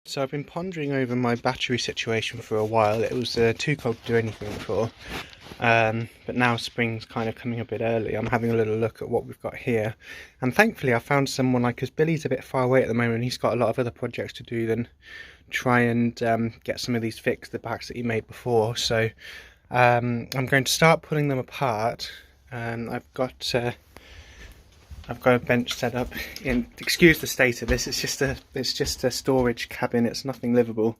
So I've been pondering over my battery situation for a while. It was too cold to do anything before, but now spring's kind of coming a bit early. I'm having a little look at what we've got here, and thankfully I found someone, like, because Billy's a bit far away at the moment, he's got a lot of other projects to do than try and get some of these fixed, the packs that he made before. So I'm going to start pulling them apart. I've got a bench set up in, excuse the state of this, it's just a storage cabin, it's nothing livable.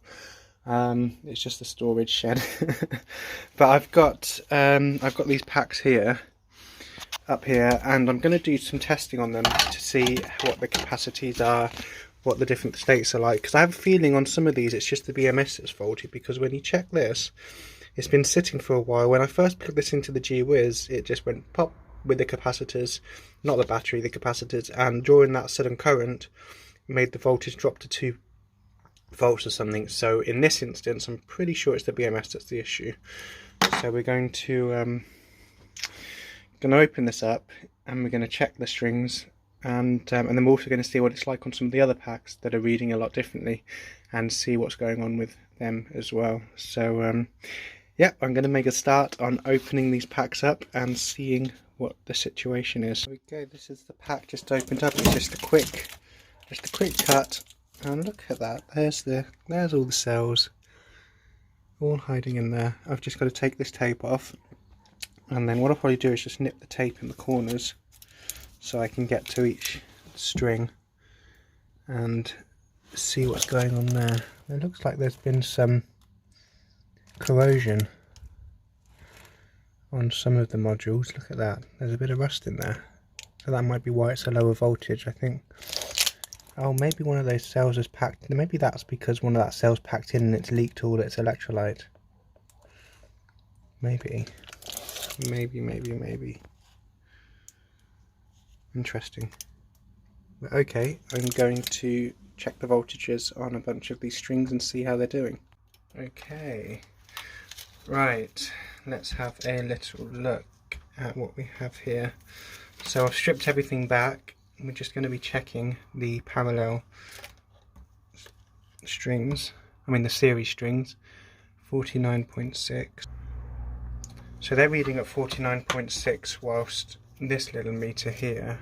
It's just a storage shed. But I've got these packs here, up here, and I'm going to do some testing on them to see what the capacities are, what the different states are like, because I have a feeling on some of these it's just the BMS that's faulty, because when you check this, it's been sitting for a while. When I first plugged this into the G-WIZ, it just went pop with the capacitors, not the battery, the capacitors, and drawing that sudden current made the voltage drop to 2 volts or something. So in this instance, I'm pretty sure it's the BMS that's the issue. So we're going to open this up, and we're going to check the strings, and then we're also going to see what it's like on some of the other packs that are reading a lot differently, and see what's going on with them as well. So yeah, I'm going to make a start on opening these packs up and seeing what the situation is. There we go, this is the pack just opened up. It's just a quick cut, and look at that, there's all the cells all hiding in there. I've just got to take this tape off, and then what I'll probably do is just nip the tape in the corners so I can get to each string and see what's going on there. It looks like there's been some corrosion on some of the modules. Look at that, there's a bit of rust in there, so that might be why it's a lower voltage, I think. Oh, maybe one of those cells is packed, maybe that's because one of that cell's packed in and it's leaked all its electrolyte. Maybe. Interesting. But okay, I'm going to check the voltages on a bunch of these strings and see how they're doing. Okay, right, let's have a little look at what we have here. So I've stripped everything back. We're just going to be checking the parallel strings, the series strings, 49.6. So they're reading at 49.6, whilst this little meter here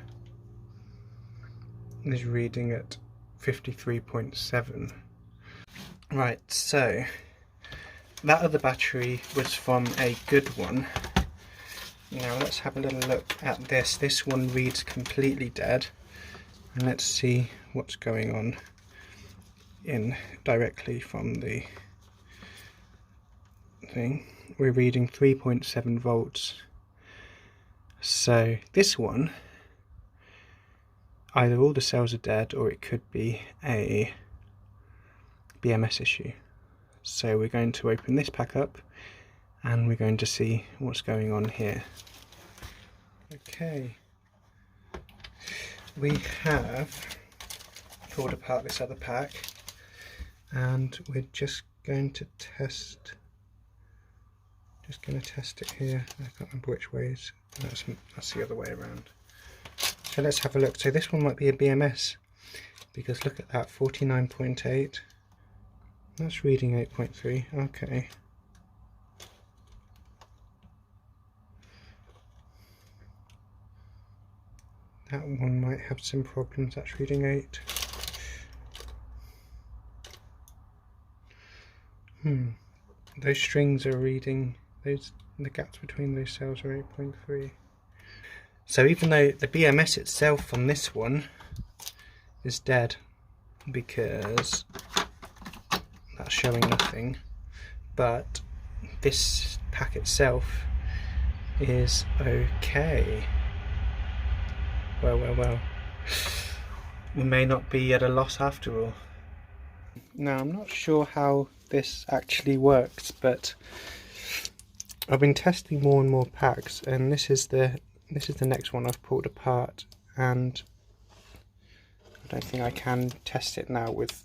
is reading at 53.7. Right, so that other battery was from a good one. Now let's have a little look at this. This one reads completely dead, and let's see what's going on in directly from the thing. We're reading 3.7 volts. So this one, either all the cells are dead or it could be a BMS issue. So we're going to open this pack up and we're going to see what's going on here. Okay, we have pulled apart this other pack, and we're just going to test. Just going to test it here. I can't remember which ways. That's the other way around. So let's have a look. So this one might be a BMS, because look at that, 49.8. That's reading 8.3. Okay. That one might have some problems. That's reading 8. Those strings are reading, the gaps between those cells are 8.3. So even though the BMS itself on this one is dead, because that's showing nothing, but this pack itself is okay. Well, we may not be at a loss after all. Now, I'm not sure how this actually works, but I've been testing more and more packs, and this is the next one I've pulled apart, and I don't think I can test it now with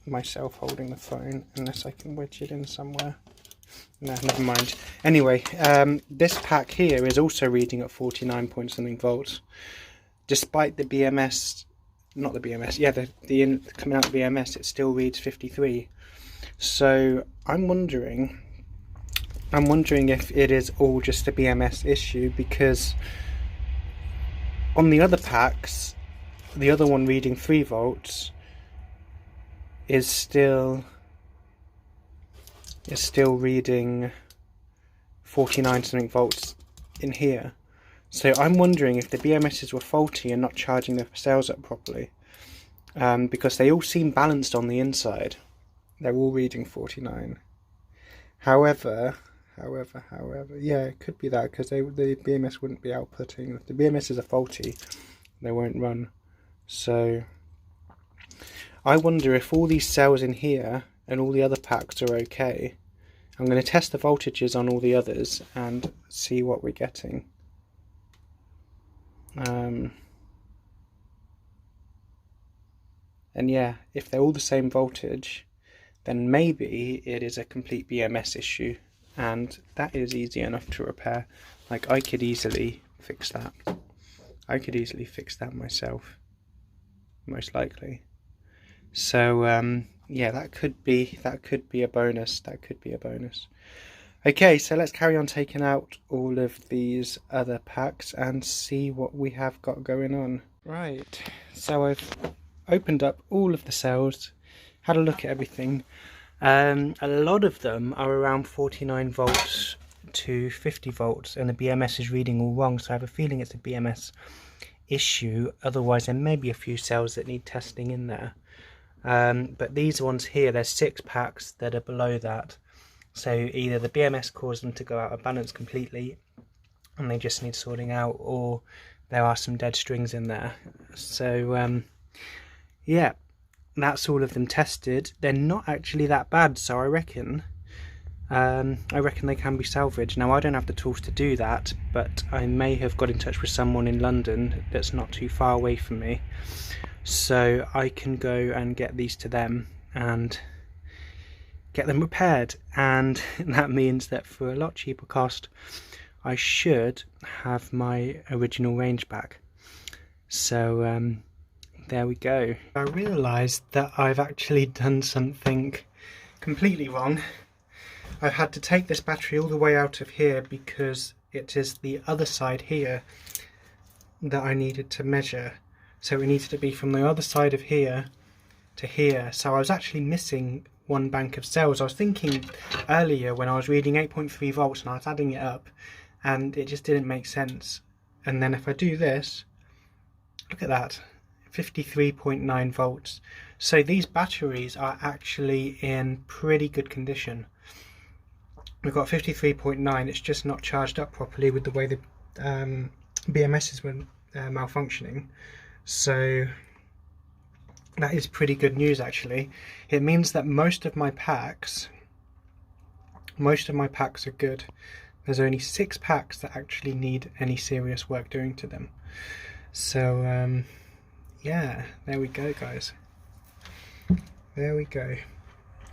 myself holding the phone, unless I can wedge it in somewhere. No, never mind. Anyway, this pack here is also reading at 49 point something volts, despite the BMS not the BMS, yeah, the coming out of BMS, it still reads 53. So I'm wondering if it is all just a BMS issue, because on the other packs, the other one reading 3 volts is still reading 49 something volts in here. So I'm wondering if the BMSs were faulty and not charging the cells up properly, because they all seem balanced on the inside. They're all reading 49. However, yeah, it could be that, because the BMS wouldn't be outputting. If the BMSs are faulty, they won't run. So I wonder if all these cells in here and all the other packs are okay. I'm going to test the voltages on all the others and see what we're getting. And yeah, if they're all the same voltage, then maybe it is a complete BMS issue, and that is easy enough to repair. Like, I could easily fix that. I could easily fix that myself, most likely. So yeah, that could be a bonus. That could be a bonus. Okay, so let's carry on taking out all of these other packs and see what we have got going on. Right, so I've opened up all of the cells, had a look at everything. A lot of them are around 49 volts to 50 volts, and the BMS is reading all wrong, so I have a feeling it's a BMS issue. Otherwise there may be a few cells that need testing in there. But these ones here, there's 6 packs that are below that. So either the BMS caused them to go out of balance completely and they just need sorting out, or there are some dead strings in there. So yeah, that's all of them tested. They're not actually that bad, so I reckon they can be salvaged. Now, I don't have the tools to do that, but I may have got in touch with someone in London that's not too far away from me, so I can go and get these to them and get them repaired, and that means that for a lot cheaper cost I should have my original range back. So there we go. I realised that I've actually done something completely wrong. I've had to take this battery all the way out of here because it is the other side here that I needed to measure. So it needed to be from the other side of here to here. So I was actually missing one bank of cells. I was thinking earlier when I was reading 8.3 volts and I was adding it up, and it just didn't make sense. And then if I do this, look at that, 53.9 volts. So these batteries are actually in pretty good condition. We've got 53.9, it's just not charged up properly with the way the BMSs were malfunctioning. So that is pretty good news, actually. It means that most of my packs are good. There's only 6 packs that actually need any serious work doing to them. So yeah, there we go, guys. There we go.